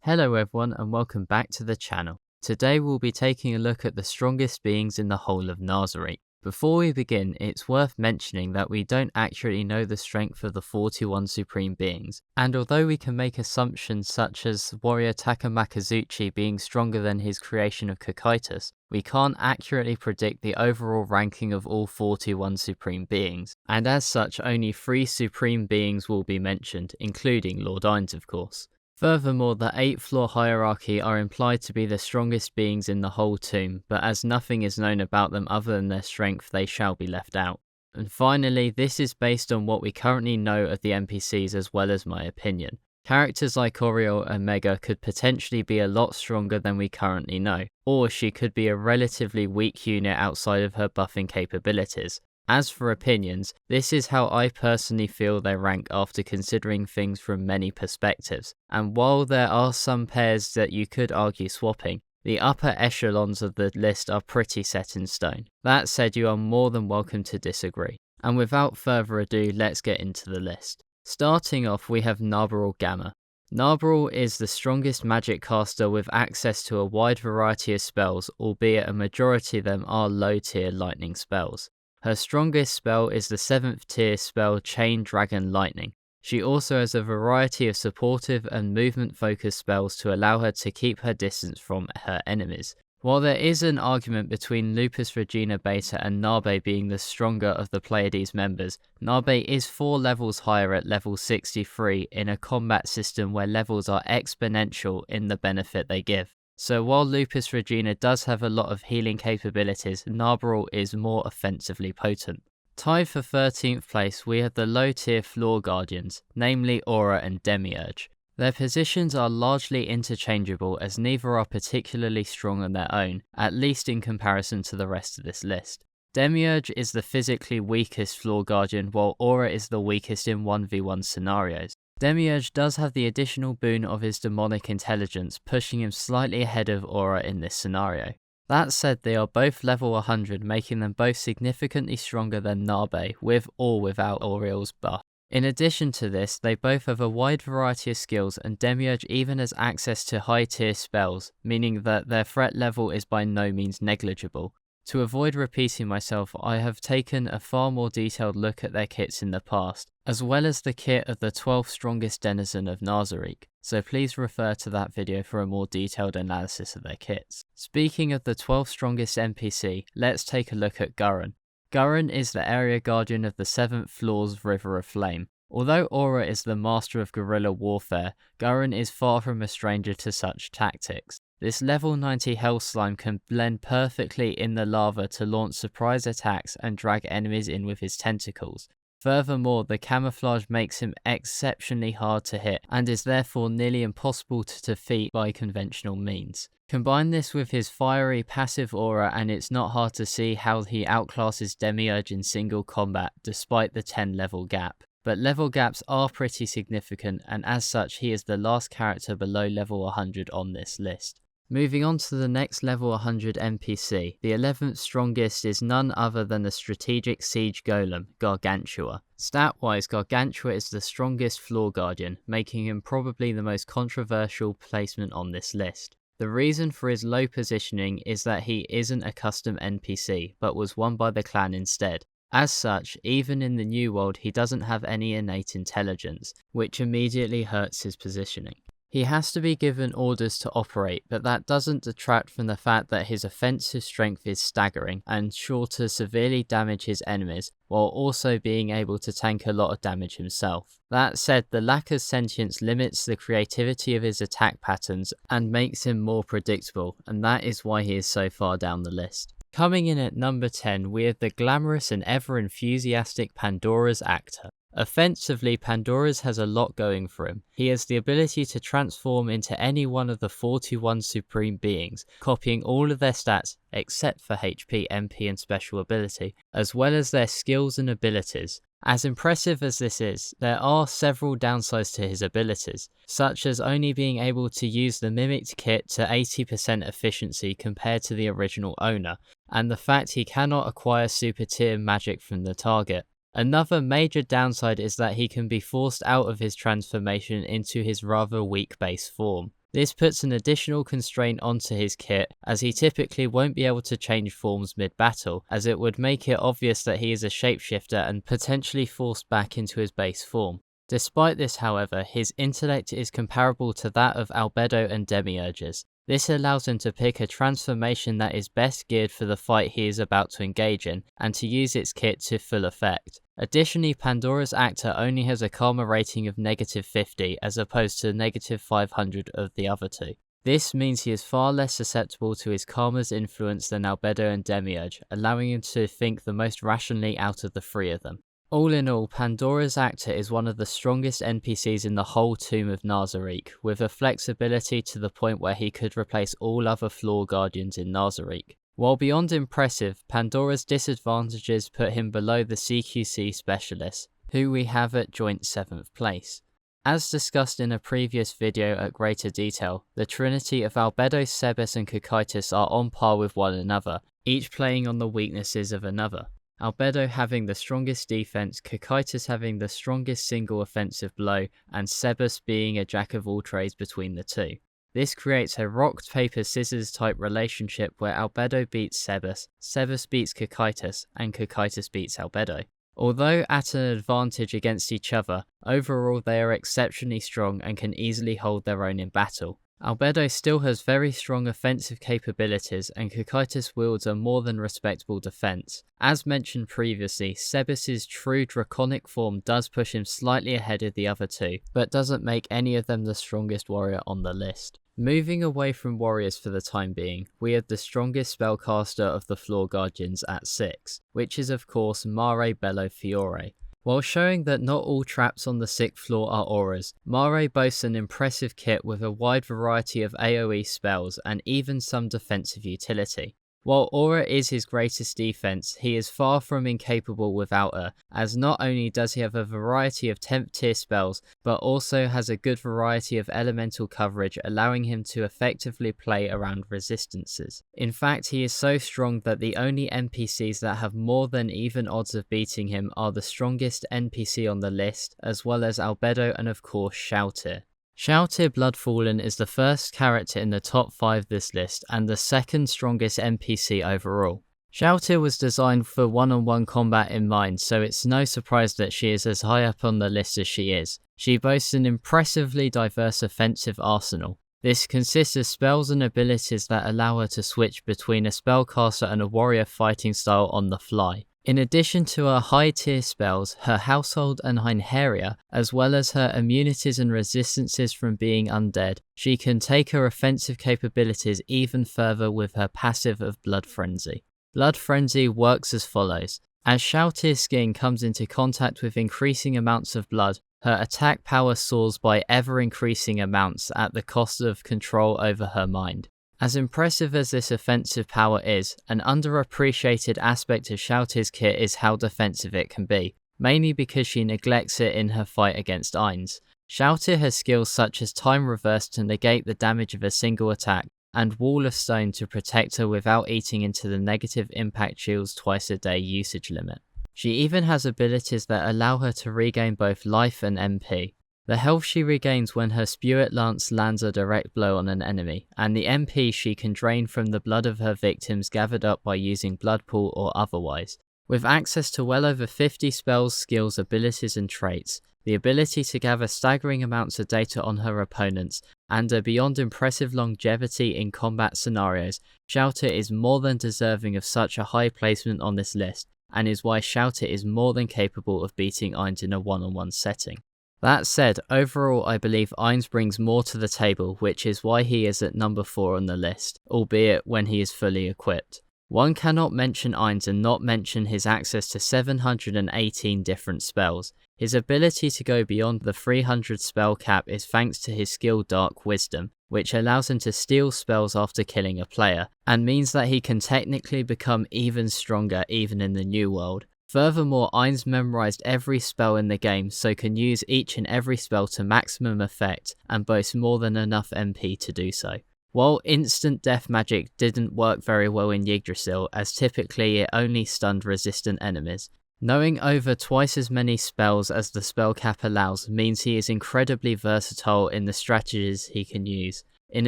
Hello everyone and welcome back to the channel. Today we'll be taking a look at the strongest beings in the whole of Nazarick. Before we begin, it's worth mentioning that we don't accurately know the strength of the 41 supreme beings, and although we can make assumptions such as warrior Takemikazuchi being stronger than his creation of Cocytus, we can't accurately predict the overall ranking of all 41 supreme beings, and as such only 3 supreme beings will be mentioned, including Lord Ainz of course. Furthermore, the 8th floor hierarchy are implied to be the strongest beings in the whole tomb, but as nothing is known about them other than their strength, they shall be left out. And finally, this is based on what we currently know of the NPCs as well as my opinion. Characters like Aureole and Mega could potentially be a lot stronger than we currently know, or she could be a relatively weak unit outside of her buffing capabilities. As for opinions, this is how I personally feel they rank after considering things from many perspectives, and while there are some pairs that you could argue swapping, the upper echelons of the list are pretty set in stone. That said, you are more than welcome to disagree. And without further ado, let's get into the list. Starting off, we have Naberal Gamma. Naberal is the strongest magic caster with access to a wide variety of spells, albeit a majority of them are low tier lightning spells. Her strongest spell is the 7th tier spell Chain Dragon Lightning. She also has a variety of supportive and movement focused spells to allow her to keep her distance from her enemies. While there is an argument between Lupusregina Beta and Nabe being the stronger of the Pleiades members, Nabe is 4 levels higher at level 63 in a combat system where levels are exponential in the benefit they give. So while Lupusregina does have a lot of healing capabilities, Naberal is more offensively potent. Tied for 13th place, we have the low tier floor guardians, namely Aura and Demiurge. Their positions are largely interchangeable as neither are particularly strong on their own, at least in comparison to the rest of this list. Demiurge is the physically weakest floor guardian, while Aura is the weakest in 1v1 scenarios. Demiurge does have the additional boon of his demonic intelligence, pushing him slightly ahead of Aura in this scenario. That said, they are both level 100, making them both significantly stronger than Nabe, with or without Aureole's buff. In addition to this, they both have a wide variety of skills, and Demiurge even has access to high tier spells, meaning that their threat level is by no means negligible. To avoid repeating myself, I have taken a far more detailed look at their kits in the past, as well as the kit of the 12th strongest denizen of Nazarick, so please refer to that video for a more detailed analysis of their kits. Speaking of the 12th strongest NPC, let's take a look at Guren. Guren is the area guardian of the 7th floor's River of Flame. Although Aura is the master of guerrilla warfare, Guren is far from a stranger to such tactics. This level 90 Hell Slime can blend perfectly in the lava to launch surprise attacks and drag enemies in with his tentacles. Furthermore, the camouflage makes him exceptionally hard to hit and is therefore nearly impossible to defeat by conventional means. Combine this with his fiery passive aura and it's not hard to see how he outclasses Demiurge in single combat despite the 10 level gap. But level gaps are pretty significant, and as such he is the last character below level 100 on this list. Moving on to the next level 100 NPC, the 11th strongest is none other than the strategic siege golem, Gargantua. Stat-wise, Gargantua is the strongest floor guardian, making him probably the most controversial placement on this list. The reason for his low positioning is that he isn't a custom NPC, but was won by the clan instead. As such, even in the new world he doesn't have any innate intelligence, which immediately hurts his positioning. He has to be given orders to operate, but that doesn't detract from the fact that his offensive strength is staggering and sure to severely damage his enemies, while also being able to tank a lot of damage himself. That said, the lack of sentience limits the creativity of his attack patterns and makes him more predictable, and that is why he is so far down the list. Coming in at number 10, we have the glamorous and ever enthusiastic Pandora's actor. Offensively, Pandora's has a lot going for him. He has the ability to transform into any one of the 41 supreme beings, copying all of their stats except for HP, MP and special ability, as well as their skills and abilities. As impressive as this is, there are several downsides to his abilities, such as only being able to use the mimicked kit to 80% efficiency compared to the original owner, and the fact he cannot acquire super tier magic from the target. Another major downside is that he can be forced out of his transformation into his rather weak base form. This puts an additional constraint onto his kit, as he typically won't be able to change forms mid-battle, as it would make it obvious that he is a shapeshifter and potentially forced back into his base form. Despite this, however, his intellect is comparable to that of Albedo and Demiurge's. This allows him to pick a transformation that is best geared for the fight he is about to engage in, and to use its kit to full effect. Additionally, Pandora's actor only has a karma rating of -50 as opposed to -500 of the other two. This means he is far less susceptible to his karma's influence than Albedo and Demiurge, allowing him to think the most rationally out of the three of them. All in all, Pandora's actor is one of the strongest NPCs in the whole Tomb of Nazarick, with a flexibility to the point where he could replace all other floor guardians in Nazarick. While beyond impressive, Pandora's disadvantages put him below the CQC specialists, who we have at joint 7th place. As discussed in a previous video at greater detail, the trinity of Albedo, Sebas and Cocytus are on par with one another, each playing on the weaknesses of another. Albedo having the strongest defense, Cocytus having the strongest single offensive blow, and Sebas being a jack of all trades between the two. This creates a rock, paper, scissors type relationship where Albedo beats Sebas, Sebas beats Cocytus, and Cocytus beats Albedo. Although at an advantage against each other, overall they are exceptionally strong and can easily hold their own in battle. Albedo still has very strong offensive capabilities, and Cocytus wields a more than respectable defense. As mentioned previously, Sebas's true draconic form does push him slightly ahead of the other two, but doesn't make any of them the strongest warrior on the list. Moving away from warriors for the time being, we have the strongest spellcaster of the floor guardians at 6, which is of course Mare Bello Fiore. While showing that not all traps on the 6th floor are auras, Mare boasts an impressive kit with a wide variety of AoE spells and even some defensive utility. While aura is his greatest defense, he is far from incapable without her, as not only does he have a variety of 10th tier spells, but also has a good variety of elemental coverage, allowing him to effectively play around resistances. In fact, he is so strong that the only NPCs that have more than even odds of beating him are the strongest NPC on the list, as well as Albedo and of course Shalltear. Shalltear Bloodfallen is the first character in the top 5 this list and the second strongest NPC overall. Shalltear was designed for one-on-one combat in mind, so it's no surprise that she is as high up on the list as she is. She boasts an impressively diverse offensive arsenal. This consists of spells and abilities that allow her to switch between a spellcaster and a warrior fighting style on the fly. In addition to her high-tier spells, her household and Einherja, as well as her immunities and resistances from being undead, she can take her offensive capabilities even further with her passive of Blood Frenzy. Blood Frenzy works as follows. As Shalltear's skin comes into contact with increasing amounts of blood, her attack power soars by ever-increasing amounts at the cost of control over her mind. As impressive as this offensive power is, an underappreciated aspect of Shalltear's kit is how defensive it can be, mainly because she neglects it in her fight against Ainz. Shalltear has skills such as Time Reverse to negate the damage of a single attack, and Wall of Stone to protect her without eating into the negative impact shield's twice a day usage limit. She even has abilities that allow her to regain both life and MP. The health she regains when her Spewit Lance lands a direct blow on an enemy, and the MP she can drain from the blood of her victims gathered up by using Blood Pool or otherwise. With access to well over 50 spells, skills, abilities and traits, the ability to gather staggering amounts of data on her opponents, and a beyond impressive longevity in combat scenarios, Shalltear is more than deserving of such a high placement on this list, and is why Shalltear is more than capable of beating Ainz in a one-on-one setting. That said, overall I believe Ainz brings more to the table, which is why he is at number 4 on the list, albeit when he is fully equipped. One cannot mention Ainz and not mention his access to 718 different spells. His ability to go beyond the 300 spell cap is thanks to his skill Dark Wisdom, which allows him to steal spells after killing a player, and means that he can technically become even stronger even in the new world. Furthermore, Ainz memorized every spell in the game, so can use each and every spell to maximum effect, and boasts more than enough MP to do so. While instant death magic didn't work very well in Yggdrasil, as typically it only stunned resistant enemies, knowing over twice as many spells as the spell cap allows means he is incredibly versatile in the strategies he can use. In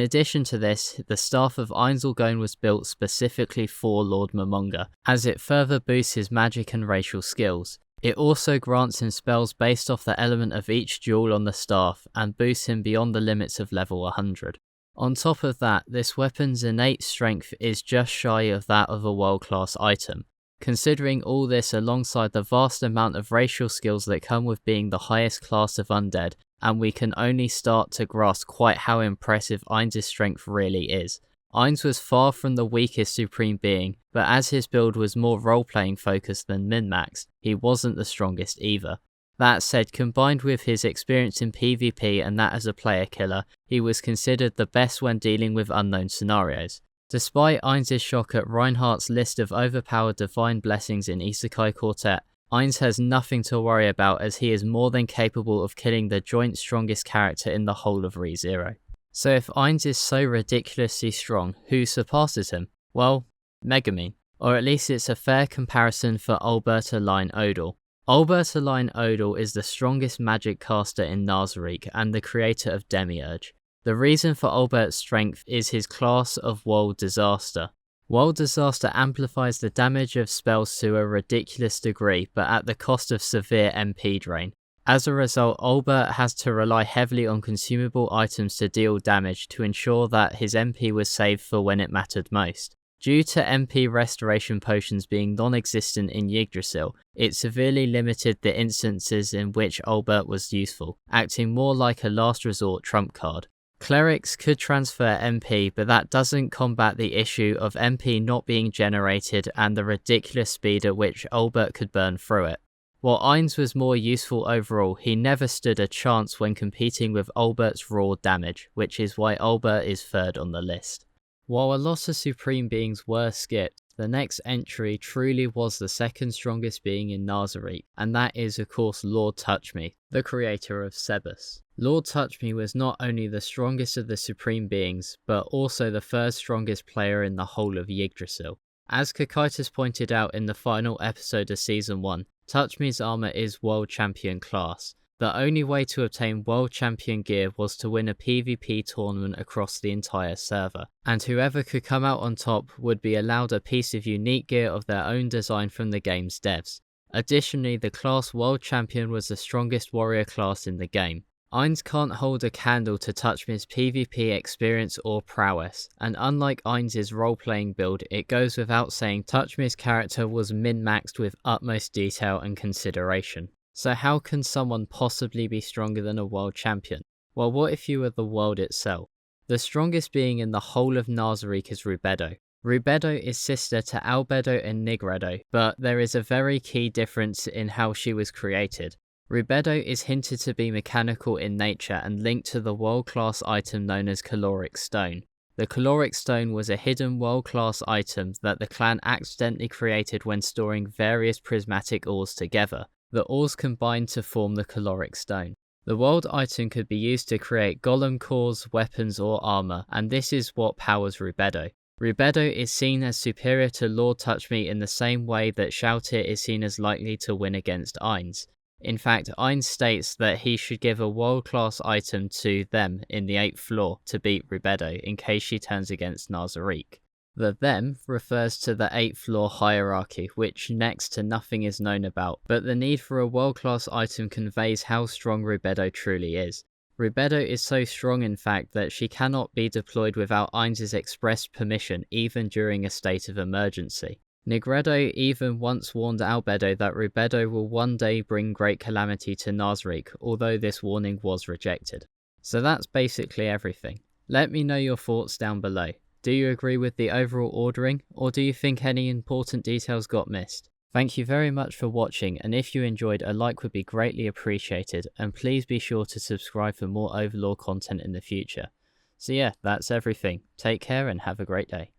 addition to this, the Staff of Ainz was built specifically for Lord Momonga, as it further boosts his magic and racial skills. It also grants him spells based off the element of each jewel on the staff, and boosts him beyond the limits of level 100. On top of that, this weapon's innate strength is just shy of that of a world-class item. Considering all this alongside the vast amount of racial skills that come with being the highest class of undead, and we can only start to grasp quite how impressive Ainz's strength really is. Ainz was far from the weakest supreme being, but as his build was more role-playing focused than min-max, he wasn't the strongest either. That said, combined with his experience in PvP and that as a player killer, he was considered the best when dealing with unknown scenarios. Despite Ainz's shock at Reinhardt's list of overpowered divine blessings in Isekai Quartet, Ainz has nothing to worry about as he is more than capable of killing the joint strongest character in the whole of ReZero. So if Ainz is so ridiculously strong, who surpasses him? Well, Megumin. Or at least it's a fair comparison for Ulbert, Alain, Odle. Ulbert, Alain, Odle is the strongest magic caster in Nazarick and the creator of Demiurge. The reason for Ulbert's strength is his class of World Disaster. World Disaster amplifies the damage of spells to a ridiculous degree, but at the cost of severe MP drain. As a result, Ulbert has to rely heavily on consumable items to deal damage to ensure that his MP was saved for when it mattered most. Due to MP restoration potions being non-existent in Yggdrasil, it severely limited the instances in which Ulbert was useful, acting more like a last resort trump card. Clerics could transfer MP, but that doesn't combat the issue of MP not being generated and the ridiculous speed at which Ulbert could burn through it. While Ainz was more useful overall, he never stood a chance when competing with Ulbert's raw damage, which is why Ulbert is third on the list. While a lot of supreme beings were skipped, the next entry truly was the second strongest being in Nazarick, and that is of course Lord Touchme, the creator of Sebas. Lord Touchme was not only the strongest of the supreme beings, but also the third strongest player in the whole of Yggdrasil. As Cocytus pointed out in the final episode of Season 1, Touchme's armor is World Champion class. The only way to obtain World Champion gear was to win a PvP tournament across the entire server, and whoever could come out on top would be allowed a piece of unique gear of their own design from the game's devs. Additionally, the class World Champion was the strongest warrior class in the game. Ainz can't hold a candle to Touchme's PvP experience or prowess, and unlike Ainz's role-playing build, it goes without saying Touchme's character was min-maxed with utmost detail and consideration. So how can someone possibly be stronger than a world champion? Well, what if you were the world itself? The strongest being in the whole of Nazarick is Rubedo. Rubedo is sister to Albedo and Nigredo, but there is a very key difference in how she was created. Rubedo is hinted to be mechanical in nature and linked to the world-class item known as Caloric Stone. The Caloric Stone was a hidden world-class item that the clan accidentally created when storing various prismatic ores together. The ores combined to form the Caloric Stone. The world item could be used to create golem cores, weapons or armor, and this is what powers Rubedo. Rubedo is seen as superior to Lord Touchme in the same way that Shalltear is seen as likely to win against Ainz. In fact, Ainz states that he should give a world-class item to them in the 8th floor to beat Rubedo in case she turns against Nazarick. The them refers to the 8th floor hierarchy, which next to nothing is known about, but the need for a world-class item conveys how strong Rubedo truly is. Rubedo is so strong in fact that she cannot be deployed without Ainz's express permission even during a state of emergency. Nigredo even once warned Albedo that Rubedo will one day bring great calamity to Nazarick, although this warning was rejected. So that's basically everything. Let me know your thoughts down below. Do you agree with the overall ordering, or do you think any important details got missed? Thank you very much for watching, and if you enjoyed, a like would be greatly appreciated, and please be sure to subscribe for more Overlord content in the future. So yeah, that's everything. Take care and have a great day.